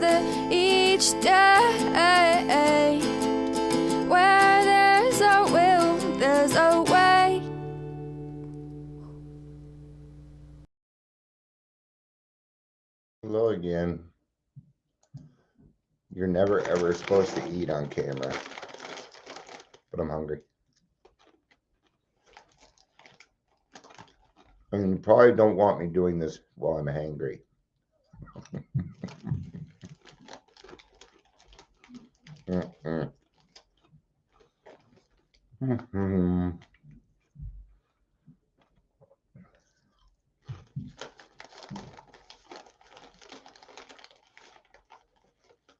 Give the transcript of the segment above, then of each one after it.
together each day. Where there's a will, there's a way. Hello again. You're never ever supposed to eat on camera, but I'm hungry. And you probably don't want me doing this while I'm hangry.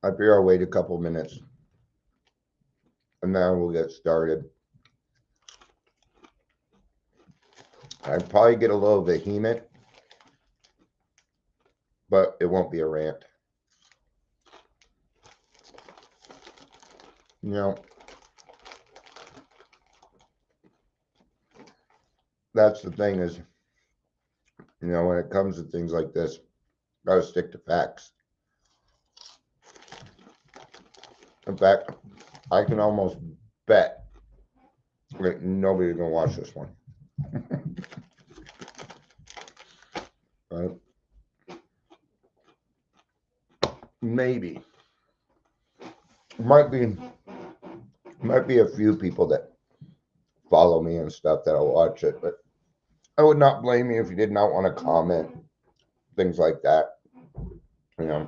I figure I'll wait a couple minutes and then we'll get started. I'd probably get a little vehement, but it won't be a rant. You know, that's the thing is, you know, when it comes to things like this, gotta stick to facts. In fact, I can almost bet that nobody's gonna watch this one. Right? Maybe. Might be a few people that follow me and stuff that'll watch it, but I would not blame you if you did not want to comment, things like that. You know,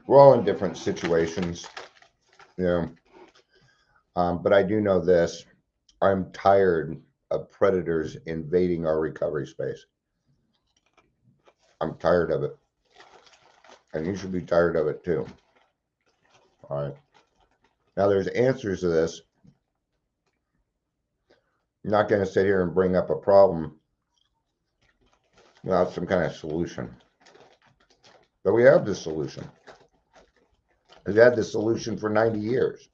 we're all in different situations, you know. But I do know this, I'm tired of predators invading our recovery space. I'm tired of it. And you should be tired of it too. All right. Now there's answers to this. I'm not going to sit here and bring up a problem without some kind of solution. But we have this solution. We've had this solution for 90 years.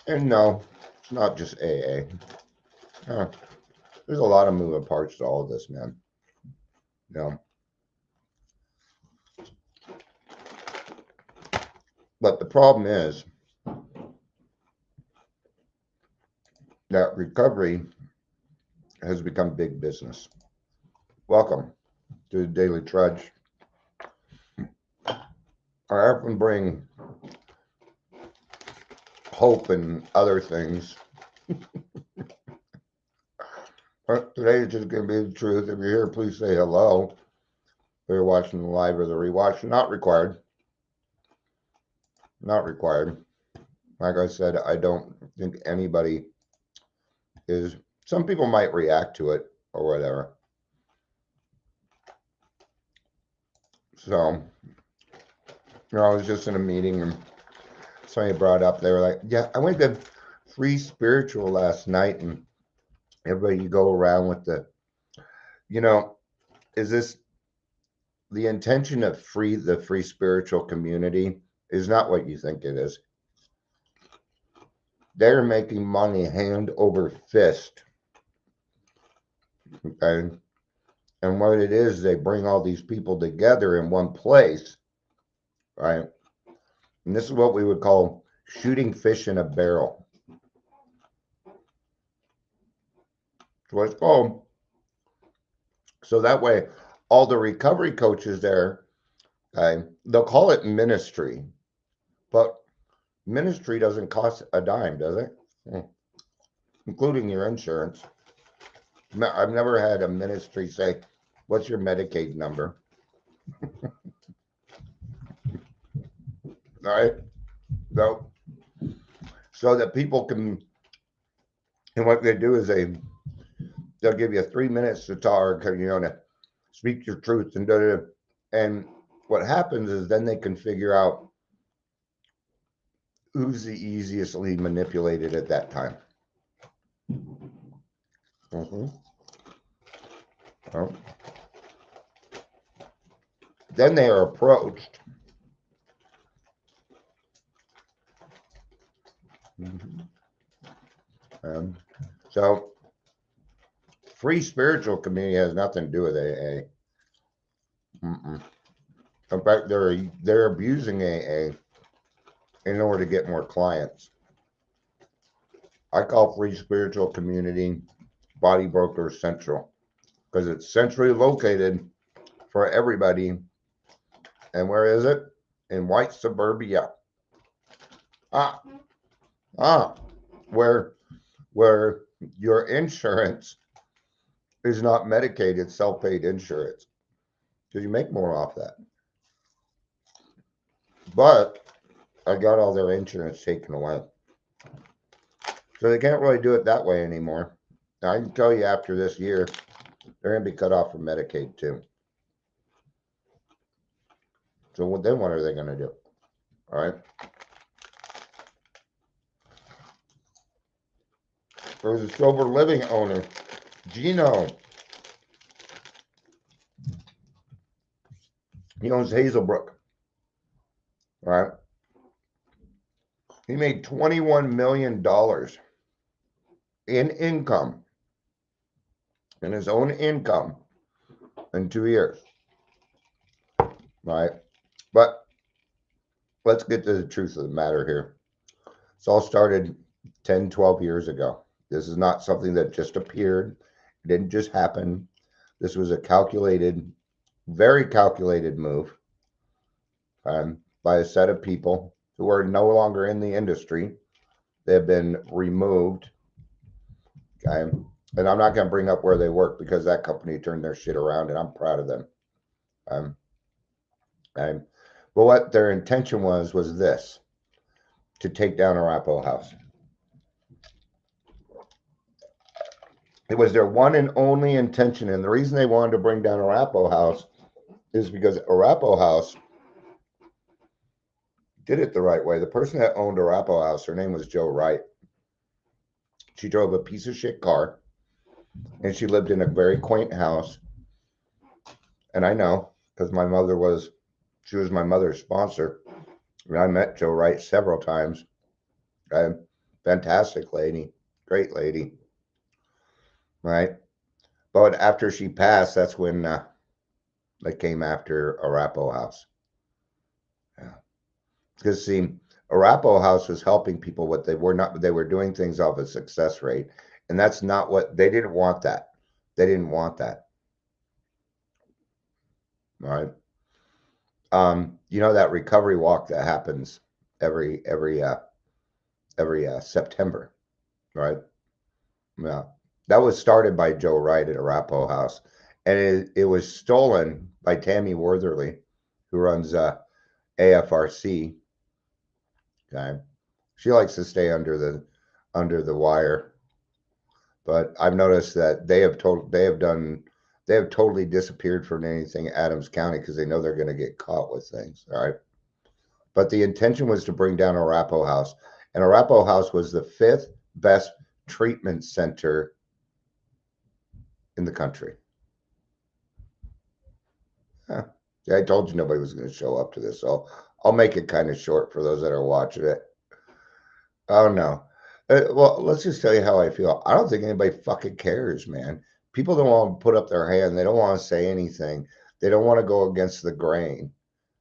And no, it's not just AA. There's a lot of moving parts to all of this, man. You know. But the problem is that recovery has become big business. Welcome to the Daily Trudge. I often bring hope and other things. But today is just going to be the truth. If you're here, please say hello. If you're watching the live or the rewatch, not required. Not required. Like I said, I don't think anybody is. Some people might react to it or whatever. So, you know, I was just in a meeting and somebody brought up, they were like, yeah, I went to Free Spiritual last night, and everybody, you go around with the, you know, is this the intention of the free spiritual community is not what you think it is. They're making money hand over fist. Okay. And what it is, they bring all these people together in one place, right? And this is what we would call shooting fish in a barrel. That's what it's called. So that way, all the recovery coaches there, okay, they'll call it ministry, but ministry doesn't cost a dime, does it? Including your insurance. I've never had a ministry say, what's your Medicaid number? All right. So that people can, and what they do is they'll give you 3 minutes to talk, you know, to speak your truth and and what happens is then they can figure out who's the easiestly manipulated at that time. Well, then they are approached. So free spiritual community has nothing to do with AA. Mm-mm. In fact, they're abusing AA in order to get more clients. I call Free Spiritual Community Body Broker Central because it's centrally located for everybody. And where is it? In white suburbia. Ah, where your insurance is not Medicaid, it's self-paid insurance. Because you make more off that. But I got all their insurance taken away. So they can't really do it that way anymore. Now, I can tell you after this year, they're going to be cut off from Medicaid too. So then what are they going to do? All right. There's a sober living owner, Gino. He owns Hazelbrook. All right. He made $21 million in income, in his own income, in 2 years. Right. But let's get to the truth of the matter here. It's all started 10, 12 years ago. This is not something that just appeared. It didn't just happen. This was a calculated, very calculated move by a set of people who are no longer in the industry. They have been removed. Okay. And I'm not going to bring up where they work because that company turned their shit around and I'm proud of them. But what their intention was this, to take down Arapahoe House. It was their one and only intention. And the reason they wanted to bring down Arapahoe House is because Arapahoe House did it the right way. The person that owned Arapahoe House, her name was Jo Wright. She drove a piece of shit car and she lived in a very quaint house. And I know because she was my mother's sponsor. And I met Jo Wright several times. Fantastic lady, great lady. Right. But after she passed, that's when they came after Arapahoe House. Yeah. Because see, Arapahoe House was helping people. What they were not, they were doing things off a success rate. And that's not what they didn't want that. They didn't want that. All right. You know that recovery walk that happens every September, right? Yeah. That was started by Jo Wright at Arapahoe House. And it was stolen by Tammy Wortherly, who runs AFRC. Okay. She likes to stay under the wire. But I've noticed that they have totally disappeared from anything Adams County because they know they're going to get caught with things. All right. But the intention was to bring down Arapahoe House. And Arapahoe House was the 5th best treatment center in the country. Huh. Yeah, I told you nobody was going to show up to this, so I'll make it kind of short for those that are watching it. Oh, no. Well, let's just tell you how I feel. I don't think anybody fucking cares, man. People don't want to put up their hand. They don't want to say anything. They don't want to go against the grain.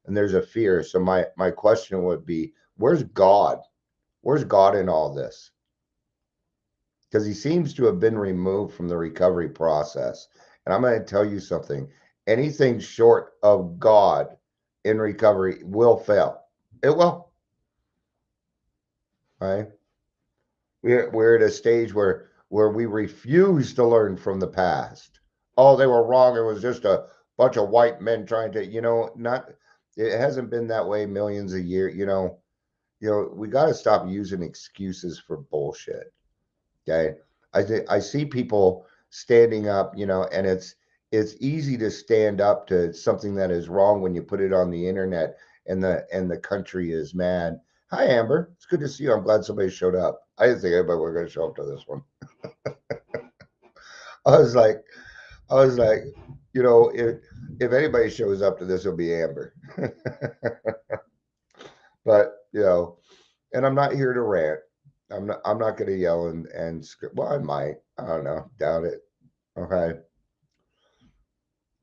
And there's a fear. So my question would be, where's God? Where's God in all this? Because he seems to have been removed from the recovery process. And I'm going to tell you something. Anything short of God in recovery will fail. It will. Right? We're at a stage where we refuse to learn from the past. Oh, they were wrong. It was just a bunch of white men trying to, it hasn't been that way millions of years. We got to stop using excuses for bullshit. Okay. I see people standing up, and it's easy to stand up to something that is wrong when you put it on the internet and the country is mad. Hi, Amber. It's good to see you. I'm glad somebody showed up. I didn't think anybody was going to show up to this one. I was like, if anybody shows up to this, it'll be Amber. But, and I'm not here to rant. I'm not going to yell and well, I might. I don't know. Doubt it. Okay.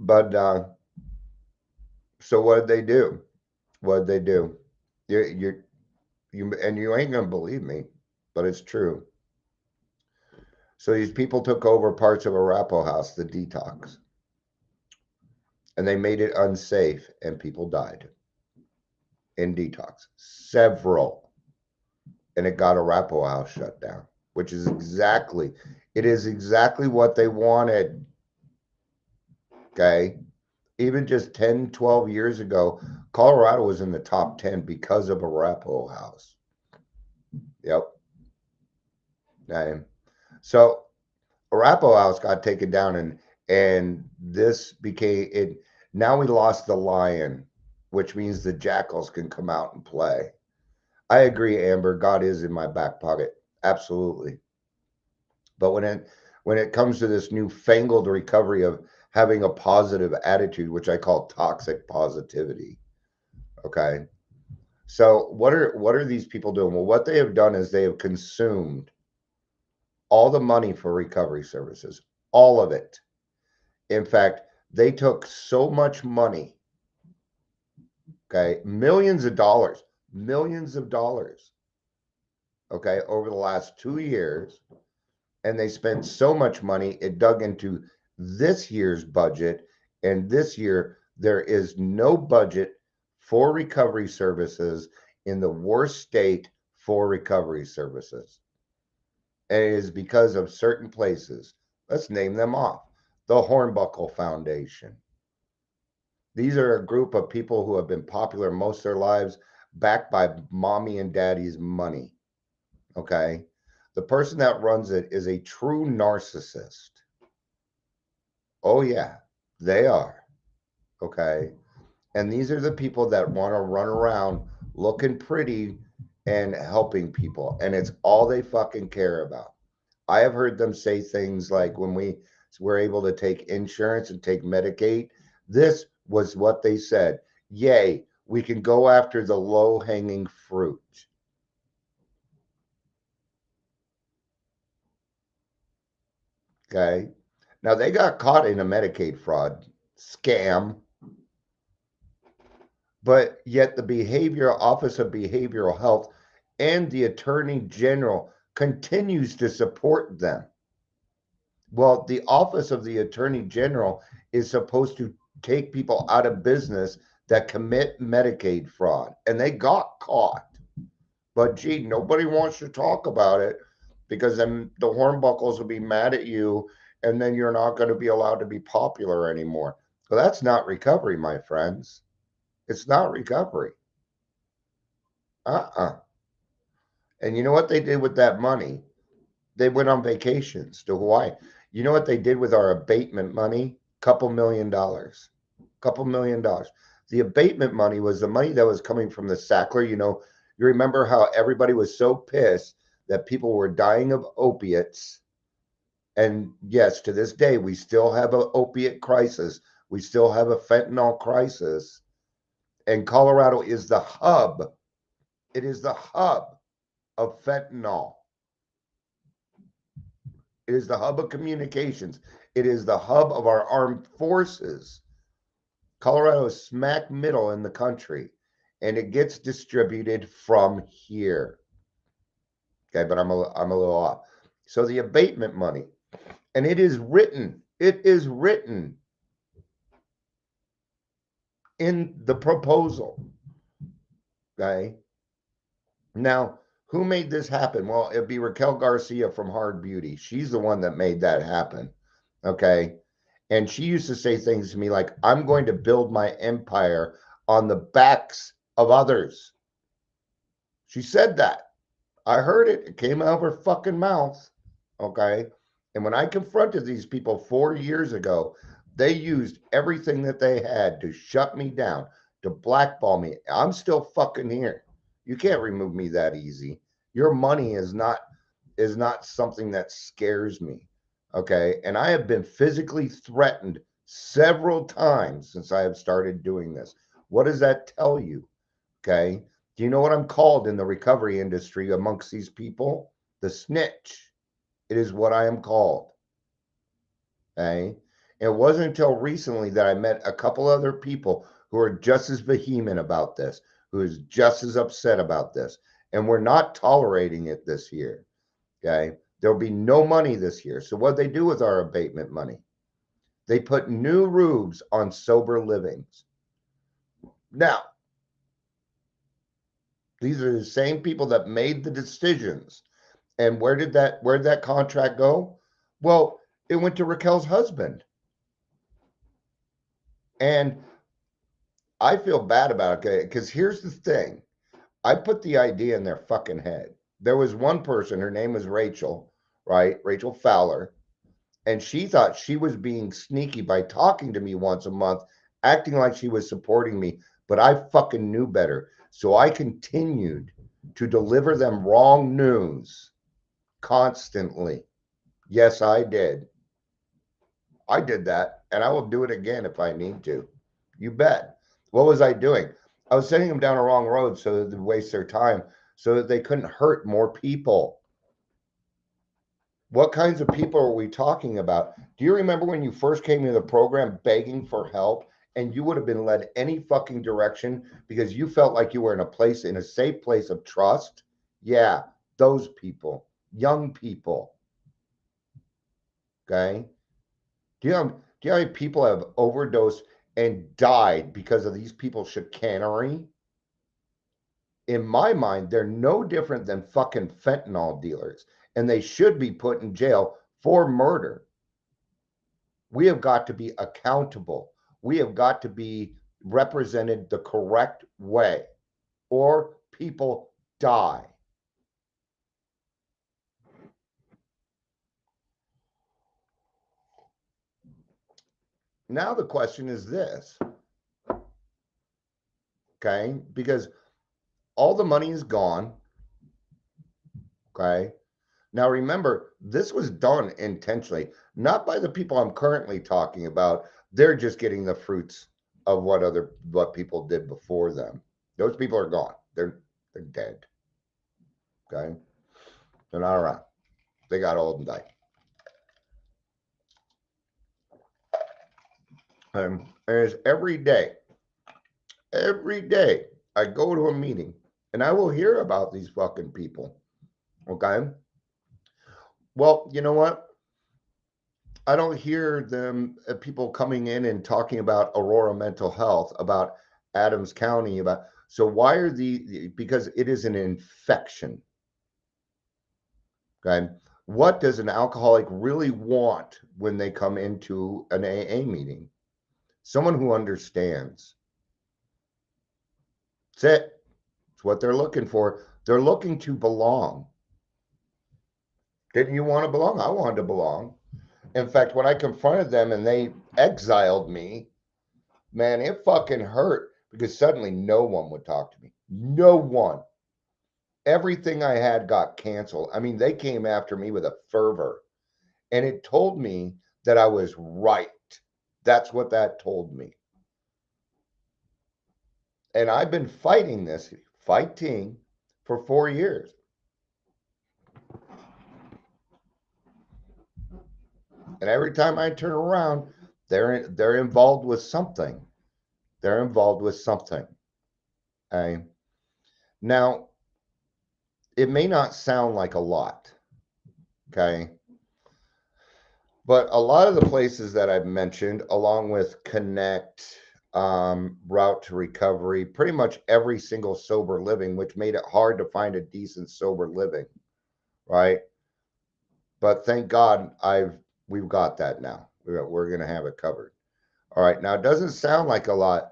But So what did they do? What did they do? You and you ain't gonna believe me, but it's true. So these people took over parts of Arapahoe House, the detox, and they made it unsafe, and people died in detox. Several. And it got Arapahoe House shut down, which is exactly what they wanted. Okay. Even just 10, 12 years ago, Colorado was in the top 10 because of Arapahoe House. Yep. Okay. So Arapahoe House got taken down, and this became it. Now we lost the lion, which means the jackals can come out and play. I agree, Amber. God is in my back pocket. Absolutely. But when it comes to this newfangled recovery of having a positive attitude, which I call toxic positivity, okay. So what are these people doing? Well, what they have done is they have consumed all the money for recovery services, all of it. In fact, they took so much money, okay, millions of dollars, okay, over the last 2 years, and they spent so much money, it dug into this year's budget, and this year there is no budget for recovery services in the worst state for recovery services. And it is because of certain places. Let's name them off. The Hornbuckle Foundation. These are a group of people who have been popular most of their lives, backed by mommy and daddy's money. Okay. The person that runs it is a true narcissist. Oh, yeah, they are. Okay. And these are the people that want to run around looking pretty and helping people. And it's all they fucking care about. I have heard them say things like when we were able to take insurance and take Medicaid, this was what they said. Yay, we can go after the low hanging fruit. Okay. Now they got caught in a Medicaid fraud scam, but yet the Office of Behavioral Health and the Attorney General continues to support them. Well, the Office of the Attorney General is supposed to take people out of business that commit Medicaid fraud, and they got caught. But gee, nobody wants to talk about it because then the Hornbuckles will be mad at you, and then you're not going to be allowed to be popular anymore. Well, that's not recovery, my friends. It's not recovery. And you know what they did with that money? They went on vacations to Hawaii. You know what they did with our abatement money? Couple $1 million. Couple $1 million. The abatement money was the money that was coming from the Sackler. You know, you remember how everybody was so pissed that people were dying of opiates. And yes, to this day, we still have an opiate crisis. We still have a fentanyl crisis. And Colorado is the hub. It is the hub of fentanyl. It is the hub of communications. It is the hub of our armed forces. Colorado is smack middle in the country, and it gets distributed from here. Okay, but I'm a little off. So the abatement money, and it is written in the proposal. Okay. Now, who made this happen? Well, it'd be Raquel Garcia from Hard Beauty. She's the one that made that happen. Okay. And she used to say things to me like, I'm going to build my empire on the backs of others. She said that. I heard it. It came out of her fucking mouth. Okay. And when I confronted these people 4 years ago, they used everything that they had to shut me down, to blackball me. I'm still fucking here. You can't remove me that easy. Your money is not something that scares me. Okay. And I have been physically threatened several times since I have started doing this. What does that tell you? Okay. Do you know what I'm called in the recovery industry amongst these people? The snitch. It is what I am called. Okay. It wasn't until recently that I met a couple other people who are just as vehement about this, who is just as upset about this. And we're not tolerating it this year. Okay. There'll be no money this year. So what they do with our abatement money? They put new roofs on sober livings. Now, these are the same people that made the decisions. And where did that contract go? Well, it went to Raquel's husband. And I feel bad about it because here's the thing. I put the idea in their fucking head. There was one person, her name was Rachel, right? Rachel Fowler. And she thought she was being sneaky by talking to me once a month, acting like she was supporting me. But I fucking knew better. So I continued to deliver them wrong news constantly. Yes, I did. I did that, and I will do it again if I need to. You bet. What was I doing? I was sending them down a wrong road so that they'd waste their time, so that they couldn't hurt more people. What kinds of people are we talking about? Do you remember when you first came into the program begging for help and you would have been led any fucking direction because you felt like you were in a safe place of trust? Yeah, those people, young people. Okay. Do you know how many people have overdosed and died because of these people's chicanery? In my mind, they're no different than fucking fentanyl dealers, and they should be put in jail for murder. We have got to be accountable. We have got to be represented the correct way, or people die. Now the question is this, okay? Because all the money is gone, okay? Now remember, this was done intentionally, not by the people I'm currently talking about. They're just getting the fruits of what people did before them. Those people are gone. They're dead. Okay? They're not around. They got old and died. There's every day I go to a meeting and I will hear about these fucking people. Okay? Well, you know what? I don't hear them people coming in and talking about Aurora Mental Health, about Adams County, about so why are because it is an infection. Okay. What does an alcoholic really want when they come into an AA meeting? Someone who understands. That's it. It's what they're looking for. They're looking to belong. Didn't you want to belong? I wanted to belong. In fact, when I confronted them and they exiled me, man, it fucking hurt because suddenly no one would talk to me. No one. Everything I had got canceled. I mean, they came after me with a fervor, and it told me that I was right. That's what that told me. And I've been fighting for 4 years. And every time I turn around, they're involved with something. They're involved with something. Okay. Now, it may not sound like a lot. Okay. But a lot of the places that I've mentioned, along with Connect, Route to Recovery, pretty much every single sober living, which made it hard to find a decent sober living, right? But thank God we've got that now. We're going to have it covered. All right. Now, it doesn't sound like a lot,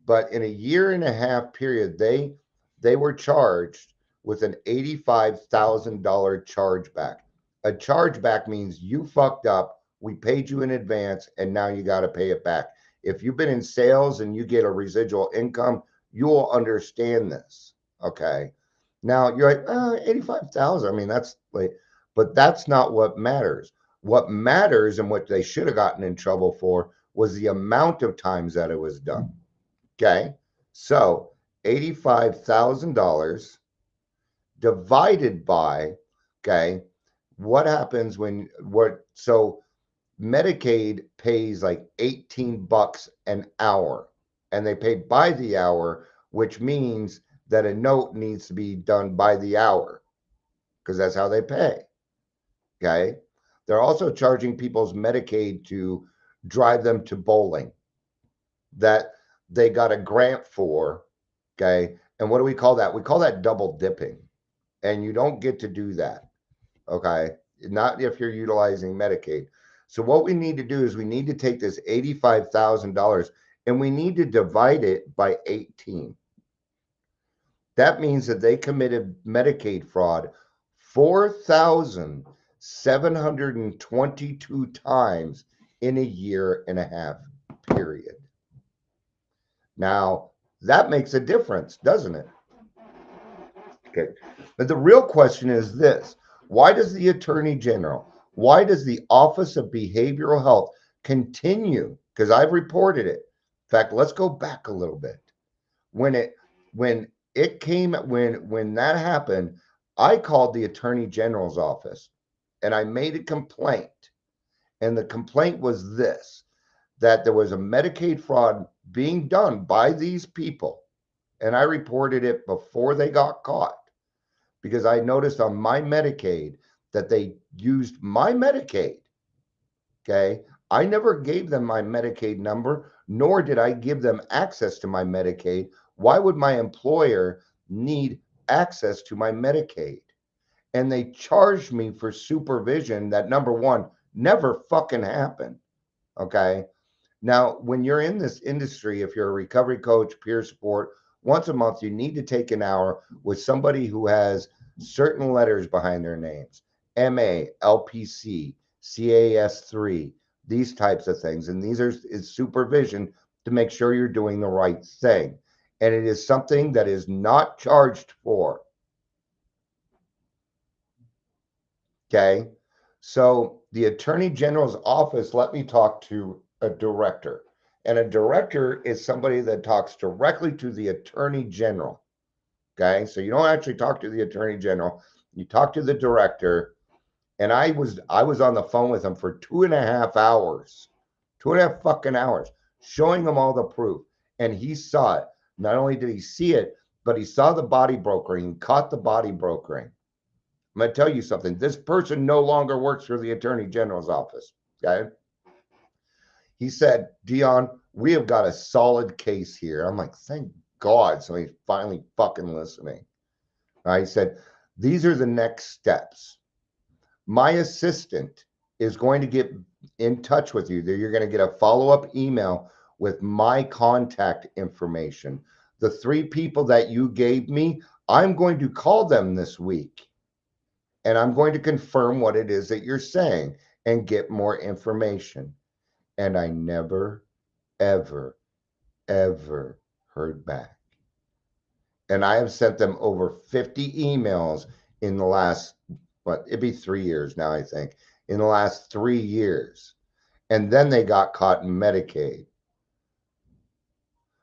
but in a 1.5 year period, they were charged with an $85,000 chargeback. A chargeback means you fucked up, we paid you in advance, and now you got to pay it back. If you've been in sales and you get a residual income, you will understand this. Okay. Now you're like, 85,000. I mean, that's like, but that's not what matters. What matters and what they should have gotten in trouble for was the amount of times that it was done. Okay. So $85,000 divided by, okay, what happens so Medicaid pays like $18 an hour. and they pay by the hour, which means that a note needs to be done by the hour because that's how they pay. Okay. They're also charging people's Medicaid to drive them to bowling that they got a grant for. Okay. And what do we call that? We call that double dipping. And you don't get to do that. Okay. Not if you're utilizing Medicaid. So what we need to do is we need to take this $85,000 and we need to divide it by 18. That means that they committed Medicaid fraud 4,722 times in a year and a half, period. Now, that makes a difference, doesn't it? Okay. But the real question is this: why does the Attorney General, why does the Office of Behavioral Health continue? Because I've reported it. In fact, let's go back a little bit. When that happened, I called the Attorney General's office and I made a complaint. And the complaint was this: that there was a Medicaid fraud being done by these people. And I reported it before they got caught because I noticed on my Medicaid that they used my Medicaid. Okay. I never gave them my Medicaid number, nor did I give them access to my Medicaid. Why would my employer need access to my Medicaid? And they charged me for supervision that, number one, never fucking happened. Okay. Now, when you're in this industry, if you're a recovery coach, peer support, once a month, you need to take an hour with somebody who has certain letters behind their names: MA, LPC, CAS3, these types of things. And these is supervision to make sure you're doing the right thing. And it is something that is not charged for. Okay. So the Attorney General's office let me talk to a director. And a director is somebody that talks directly to the Attorney General. Okay. So you don't actually talk to the Attorney General, you talk to the director. And I was on the phone with him for 2.5 hours, 2.5 fucking hours, showing him all the proof. And he saw it. Not only did he see it, but he saw the body brokering, caught the body brokering. I'm going to tell you something. This person no longer works for the Attorney General's office. Okay. He said, Dion, we have got a solid case here. I'm like, thank God somebody's finally fucking listening. He said, these are the next steps. My assistant is going to get in touch with you. You're going to get a follow-up email with my contact information. The 3 people that you gave me, I'm going to call them this week. And I'm going to confirm what it is that you're saying and get more information. And I never, ever, ever heard back. And I have sent them over 50 emails in the last, it'd be 3 years now, I think, in the last 3 years. And then they got caught in Medicaid.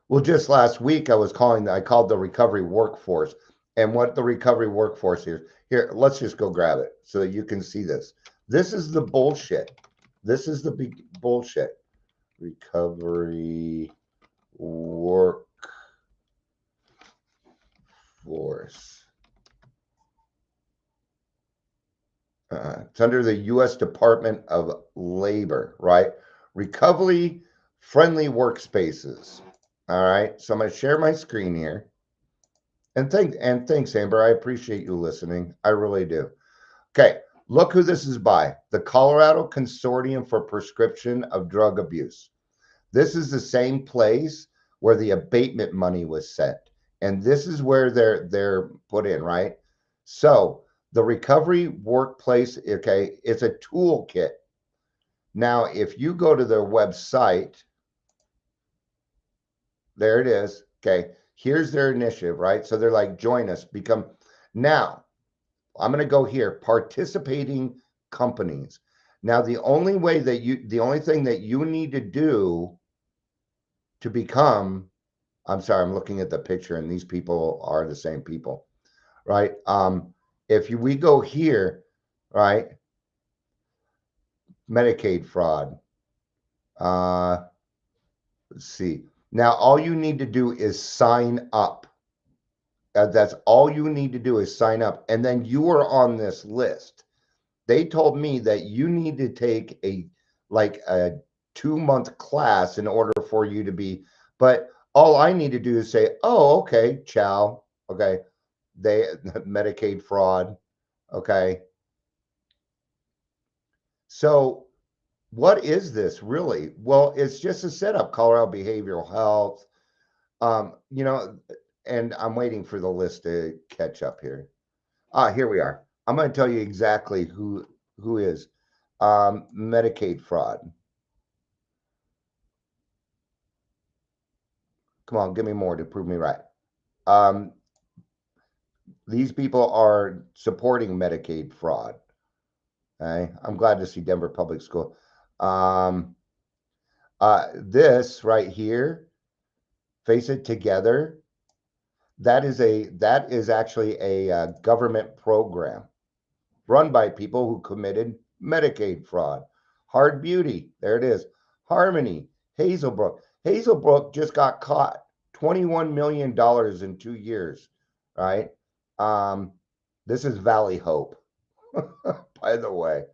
Well, just last week I called the recovery workforce. And what the recovery workforce here, let's just go grab it so that you can see this. This is the bullshit. This is the big bullshit. Recovery workforce. It's under the U.S. Department of Labor, right? Recovery friendly workspaces. All right. So I'm going to share my screen here. And thanks, Amber. I appreciate you listening. I really do. Okay. Look who this is by. The Colorado Consortium for Prescription of Drug Abuse. This is the same place where the abatement money was sent. And this is where they're put in, right? So the recovery workplace, okay, it's a toolkit. Now, if you go to their website, there it is. Okay. Here's their initiative, right? So they're like, join us, become. Now, I'm going to go here, participating companies. Now, the only thing that you need to do to become, I'm sorry, I'm looking at the picture and these people are the same people, right? We go here, right? Medicaid fraud. Let's see. Now, all you need to do is sign up. That's all you need to do is sign up. And then you are on this list. They told me that you need to take a 2-month class in order for you to be, but all I need to do is say, oh, okay, ciao. Okay. They Medicaid fraud. Okay. So what is this really? Well, it's just a setup, Colorado Behavioral Health. You know, and I'm waiting for the list to catch up here. Here we are. I'm going to tell you exactly who is Medicaid fraud. Come on, give me more to prove me right. These people are supporting Medicaid fraud. Okay? I'm glad to see Denver Public School. This right here, Face It Together, that is actually a government program run by people who committed Medicaid fraud. Hard Beauty, there it is. Harmony, Hazelbrook. Hazelbrook just got caught. $21 million in 2 years, right? This is Valley Hope, by the way.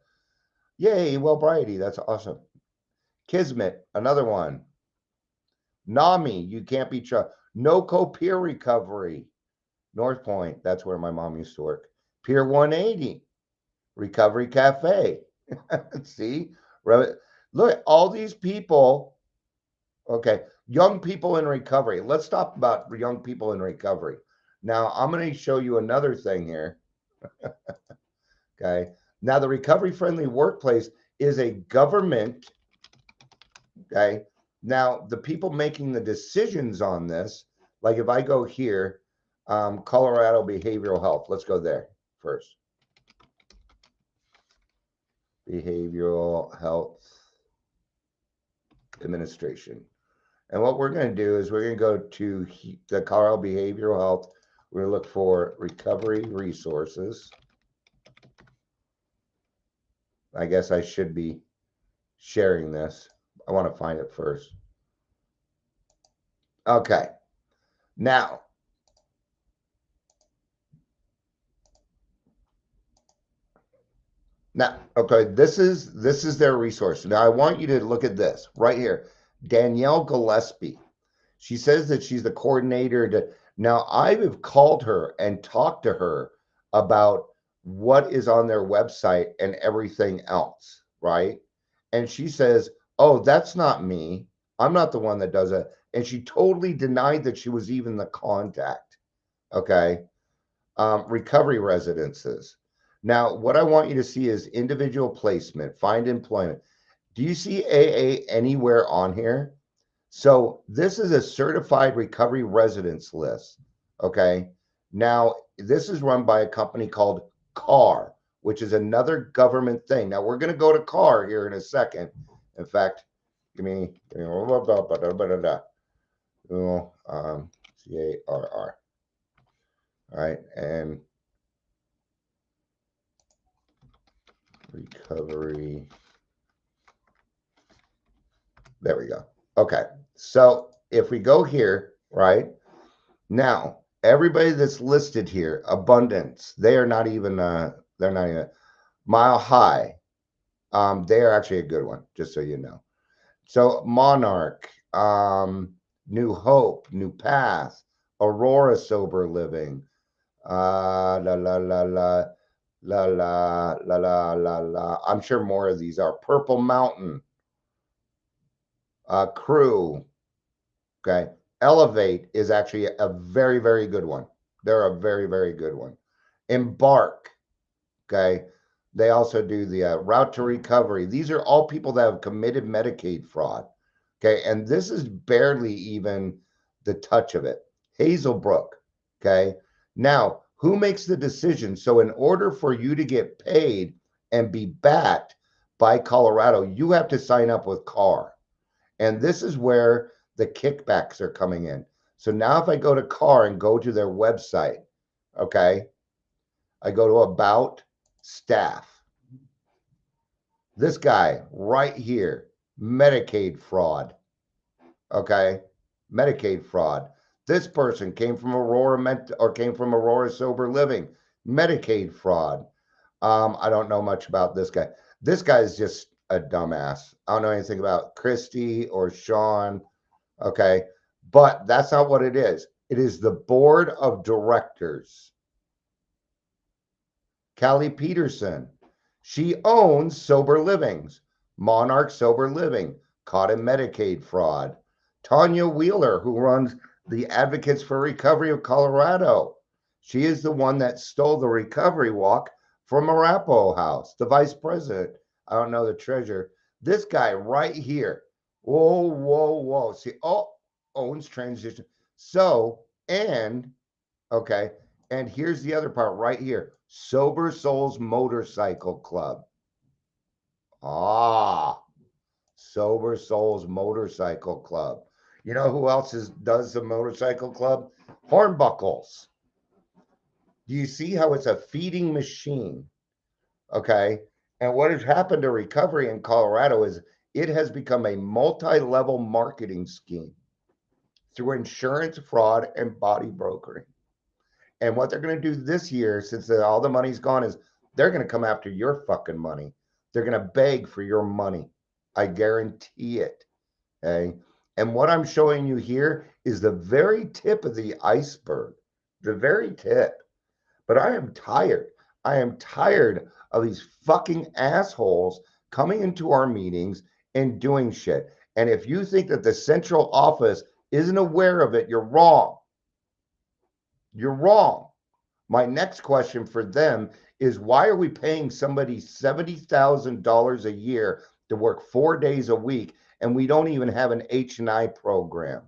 Yay, Wellbriety, that's awesome. Kismet, another one. NAMI, you can't be trusted. NOCO Peer Recovery. North Point, that's where my mom used to work. Pier 180. Recovery Cafe. See? Look, all these people. Okay. Young people in recovery. Let's talk about young people in recovery. Now, I'm going to show you another thing here. Okay. Now, the Recovery Friendly Workplace is a government. Okay. Now, the people making the decisions on this, like if I go here, Colorado Behavioral Health, let's go there first. Behavioral Health Administration. And what we're going to do is we're going to go to the Colorado Behavioral Health. We're going to look for recovery resources. I guess I should be sharing this. I want to find it first. Okay. Now, okay, this is their resource. Now, I want you to look at this right here. Danielle Gillespie. She says that she's the coordinator to. Now, I've called her and talked to her about what is on their website and everything else, right? And she says, oh, that's not me. I'm not the one that does it. And she totally denied that she was even the contact. Okay. Recovery residences. Now, what I want you to see is individual placement, find employment. Do you see AA anywhere on here? So this is a certified recovery residence list. Okay. Now, this is run by a company called CAR, which is another government thing. Now, we're going to go to CAR here in a second. In fact, give me CARR. All right. And recovery. There we go. Okay. So if we go here, right now, everybody that's listed here, Abundance, they are not even, they're not even Mile High. They are actually a good one, just so you know. So Monarch, New Hope, New Path, Aurora Sober Living, la la la la la la la la la la. I'm sure more of these are. Purple Mountain, Crew. Okay. Elevate is actually a very, very good one. They're a very, very good one. Embark. Okay. They also do the Route to Recovery. These are all people that have committed Medicaid fraud. Okay. And this is barely even the touch of it. Hazelbrook. Okay. Now, who makes the decision? So in order for you to get paid and be backed by Colorado, you have to sign up with CAR. And this is where the kickbacks are coming in. So now if I go to CAR and go to their website, okay, I go to About Staff. This guy right here, Medicaid fraud, okay? Medicaid fraud. This person came from Aurora Sober Living. Medicaid fraud. I don't know much about this guy. This guy is just a dumbass. I don't know anything about Christy or Sean. Okay. But that's not what it is. It is the board of directors. Callie Peterson. She owns Sober Livings. Monarch Sober Living, caught in Medicaid fraud. Tanya Wheeler, who runs the Advocates for Recovery of Colorado. She is the one that stole the recovery walk from Arapahoe House, the vice president. I don't know the treasurer. This guy right here. Whoa, whoa, whoa. See, owns transition. So, and, okay, and here's the other part right here. Sober Souls Motorcycle Club. Sober Souls Motorcycle Club. You know who else does the motorcycle club? Hornbuckles. Do you see how it's a feeding machine? Okay. And what has happened to recovery in Colorado is it has become a multi-level marketing scheme through insurance fraud and body brokering. And what they're going to do this year, since all the money's gone, is they're going to come after your fucking money. They're going to beg for your money. I guarantee it. Okay. And what I'm showing you here is the very tip of the iceberg, the very tip. But I am tired. I am tired of these fucking assholes coming into our meetings and doing shit. And if you think that the central office isn't aware of it, you're wrong. You're wrong. My next question for them is, why are we paying somebody $70,000 a year to work 4 days a week, and we don't even have an H&I program?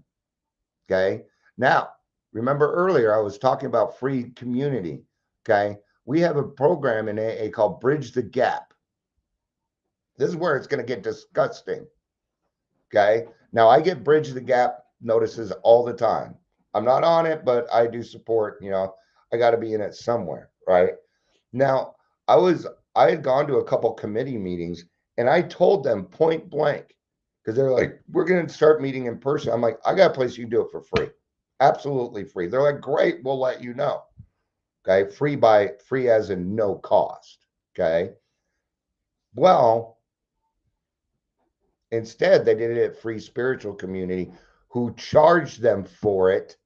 Okay. Now, remember earlier I was talking about free community. Okay. We have a program in AA called Bridge the Gap. This is where it's going to get disgusting. Okay. Now, I get Bridge the Gap notices all the time. I'm not on it, but I do support, I got to be in it somewhere. Right. Now, I had gone to a couple committee meetings, and I told them point blank, because they're like, we're going to start meeting in person. I'm like, I got a place you can do it for free. Absolutely free. They're like, great, we'll let you know. Okay. Free as in no cost. Okay. Well, instead, they did it at Free Spiritual Community, who charged them for it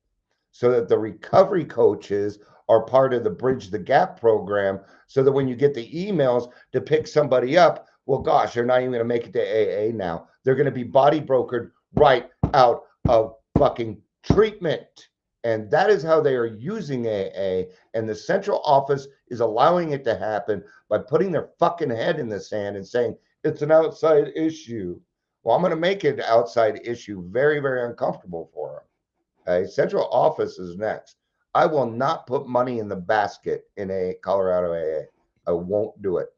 so that the recovery coaches are part of the Bridge the Gap program, so that when you get the emails to pick somebody up, well, gosh, they're not even going to make it to AA now. They're going to be body brokered right out of fucking treatment. And that is how they are using AA. And the central office is allowing it to happen by putting their fucking head in the sand and saying it's an outside issue. Well, I'm going to make it an outside issue very, very uncomfortable for them. Okay? Central office is next. I will not put money in the basket in a Colorado AA. I won't do it.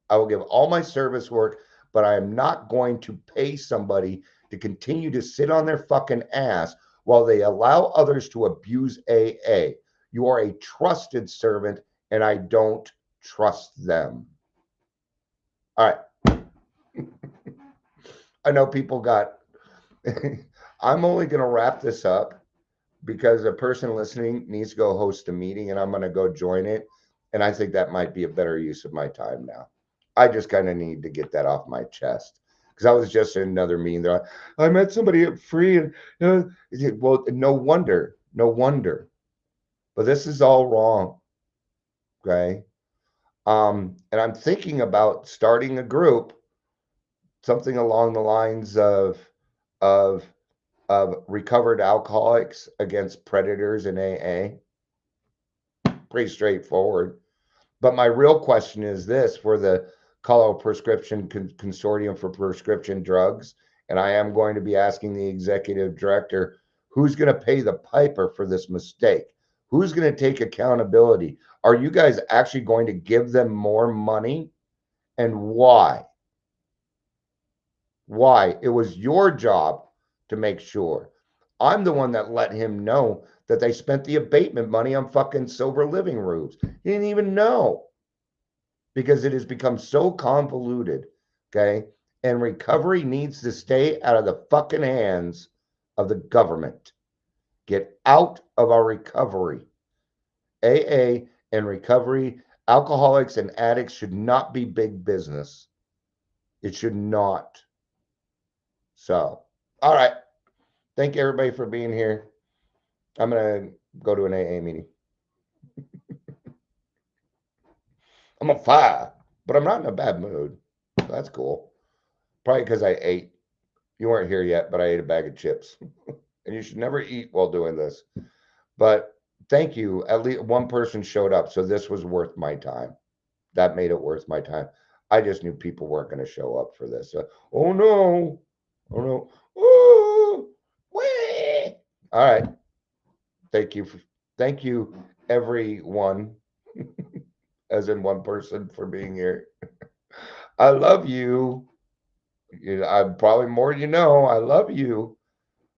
I will give all my service work, but I am not going to pay somebody to continue to sit on their fucking ass while they allow others to abuse AA. You are a trusted servant, and I don't trust them. All right. I know people got, I'm only going to wrap this up because a person listening needs to go host a meeting, and I'm going to go join it. And I think that might be a better use of my time now. I just kind of need to get that off my chest, because I was just in another meeting. Like, I met somebody at free, and well, no wonder. But this is all wrong. Okay. And I'm thinking about starting a group, something along the lines of recovered alcoholics against predators in AA. Pretty straightforward. But my real question is this: for the Colorado Prescription Consortium for Prescription Drugs, and I am going to be asking the executive director, who's going to pay the piper for this mistake? Who's going to take accountability? Are you guys actually going to give them more money? And why? Why? It was your job to make sure. I'm the one that let him know that they spent the abatement money on fucking sober living roofs. He didn't even know, because it has become so convoluted. Okay. And recovery needs to stay out of the fucking hands of the government. Get out of our recovery. AA and recovery, alcoholics and addicts should not be big business. It should not. So, all right. Thank you, everybody, for being here. I'm going to go to an AA meeting. I'm on fire, but I'm not in a bad mood. That's cool. Probably because I ate. You weren't here yet, but I ate a bag of chips. And you should never eat while doing this. But thank you. At least one person showed up. So this was worth my time. That made it worth my time. I just knew people weren't going to show up for this. Oh, no. Oh, no. Oh, wait. All right. Thank you, everyone, as in one person, for being here. I love you. I'm probably more you know. I love you.